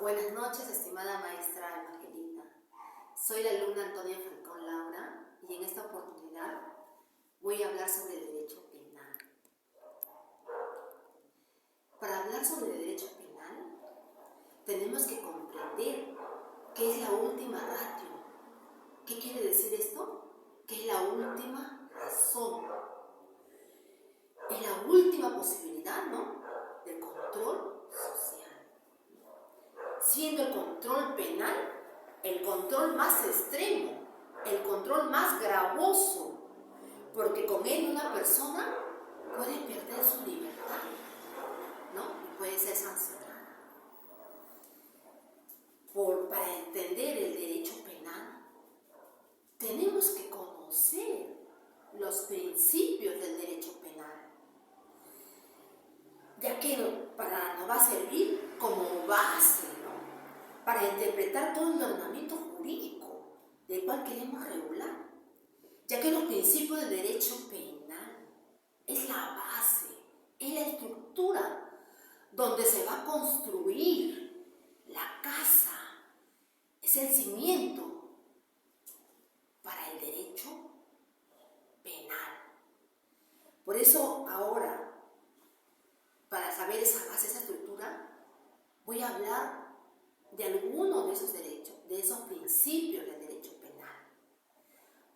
Buenas noches, estimada maestra Evangelina. Soy la alumna Antonia Falcón Laura y en esta oportunidad voy a hablar sobre el derecho penal. Para hablar sobre el derecho penal, tenemos que comprender qué es la última ratio. ¿Qué quiere decir esto? Que es la última razón. Es la última posibilidad, ¿no?, del control social. Siendo el control penal el control más extremo, el control más gravoso, porque con él una persona puede perder su libertad, ¿no? Y puede ser sancionada. Para entender el derecho penal, tenemos que conocer los principios del derecho penal, ya que nos va a servir como base, ¿no?, para interpretar todo el ordenamiento jurídico del cual queremos regular, ya que los principios del derecho penal es la base, es la estructura donde se va a construir la casa, es el cimiento para el derecho penal. Por eso ahora, para saber esa base, esa estructura, voy a hablar de algunos de esos derechos, de esos principios del derecho penal.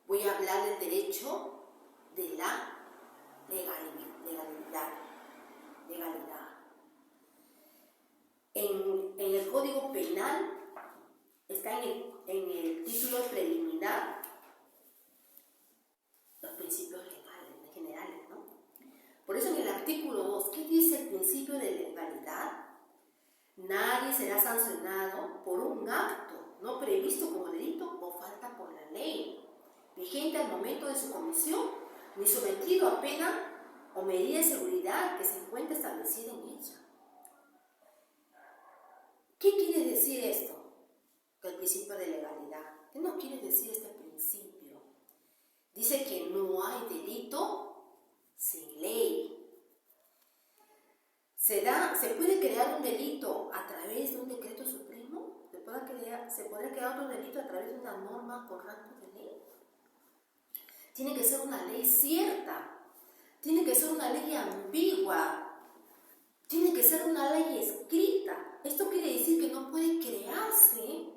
Voy a hablar del derecho de la legalidad. En el Código Penal está en el título preliminar los principios legales, generales, ¿no? Por eso en el artículo 2, ¿qué dice el principio de legalidad? Nadie será sancionado por un acto no previsto como delito o falta por la ley, vigente al momento de su comisión, ni sometido a pena o medida de seguridad que se encuentre establecida en ella. ¿Qué quiere decir esto? Que el principio de legalidad. ¿Qué nos quiere decir este principio? Dice que no hay delito sin ley. ¿Se puede crear un delito a través de un decreto supremo? ¿Se podrá crear otro delito a través de una norma con rango de ley? Tiene que ser una ley cierta, tiene que ser una ley ambigua, tiene que ser una ley escrita. Esto quiere decir que no puede crearse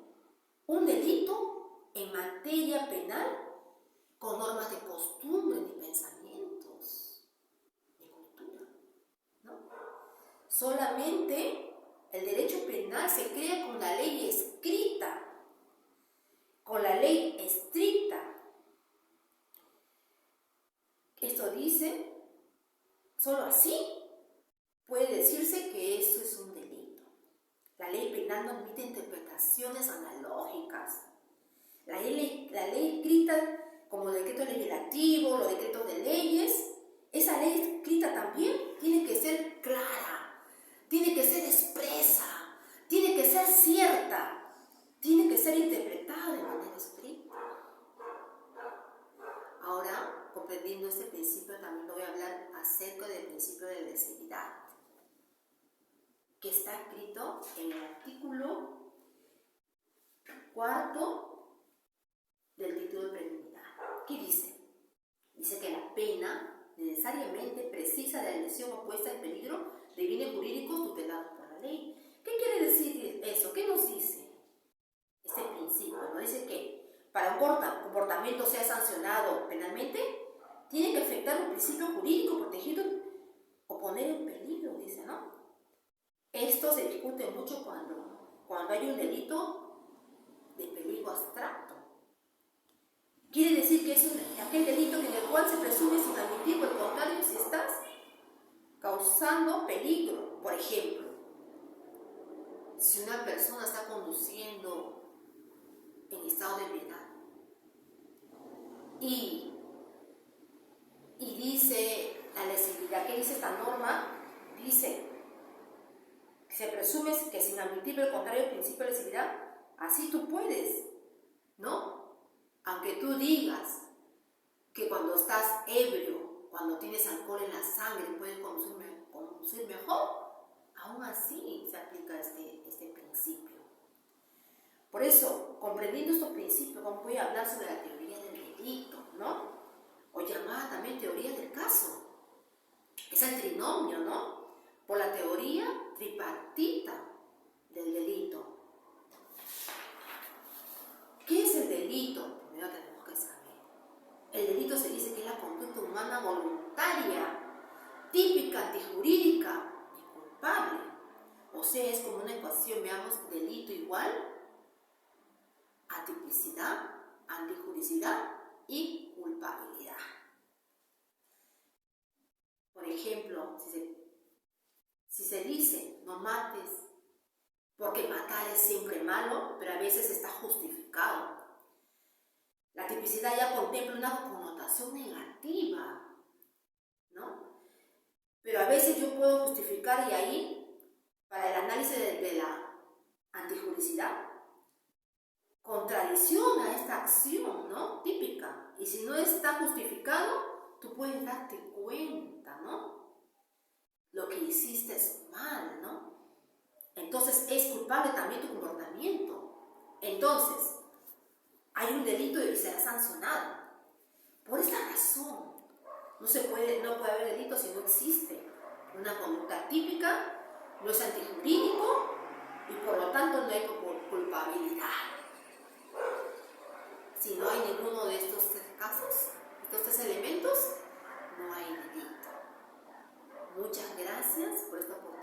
un delito en materia penal con normas de costumbre ni pensamientos ni cultura, ¿no? Solamente el derecho penal se crea con la ley escrita, con la ley estricta. Esto dice, solo así puede decirse que eso es un delito. La ley penal no admite interpretaciones analógicas. La ley escrita, como decreto legislativo, los decretos de leyes, esa ley escrita también tiene que ser clara, tiene que ser expresa, tiene que ser cierta, tiene que ser interpretada de manera estricta. Ahora, comprendiendo este principio, también voy a hablar acerca del principio de lesividad, que está escrito en el artículo 4 del título preliminar. ¿Qué dice? Dice que la pena necesariamente precisa de la lesión o puesta en peligro de bienes jurídicos tutelados por la ley. ¿Qué quiere decir eso? ¿Qué nos dice este principio? Nos dice que para un comportamiento sea sancionado penalmente, tiene que afectar un principio jurídico protegido o poner en peligro, dice, ¿no? Esto se discute mucho cuando hay un delito de peligro abstracto. Quiere decir que es aquel delito en el cual se presume sin admitir, por el contrario, si estás causando peligro. Por ejemplo, si una persona está conduciendo en estado de ebriedad y dice la lesividad, ¿qué dice esta norma? Dice que se presume que sin admitir, por el contrario, el principio de lesividad, así tú puedes, ¿no? Aunque tú digas que cuando estás ebrio, cuando tienes alcohol en la sangre, puedes conducir mejor, aún así se aplica este principio. aprendiendo estos principios, voy a hablar sobre la teoría del delito, ¿no? O llamada también teoría del caso. Es el trinomio, ¿no? Por la teoría tripartita del delito. ¿Qué es el delito? Primero tenemos que saber. El delito se dice que es la conducta humana voluntaria, típica, antijurídica y culpable. O sea, es como una ecuación, veamos, delito igual atipicidad, antijuricidad y culpabilidad. Por ejemplo, si se dice no mates, porque matar es siempre malo, pero a veces está justificado. La tipicidad ya contempla una connotación negativa, ¿no? Pero a veces yo puedo justificar y ahí, para el análisis de la antijuricidad, contradicción a esta acción, ¿no? Típica. Y si no está justificado, tú puedes darte cuenta, ¿no? Lo que hiciste es mal, ¿no? Entonces es culpable también tu comportamiento. Entonces, hay un delito y será sancionado. Por esta razón, no puede haber delito si no existe una conducta típica, no es antijurídico y por lo tanto no hay culpabilidad. Si no hay ninguno de estos tres casos, estos tres elementos, no hay delito. Muchas gracias por esta oportunidad.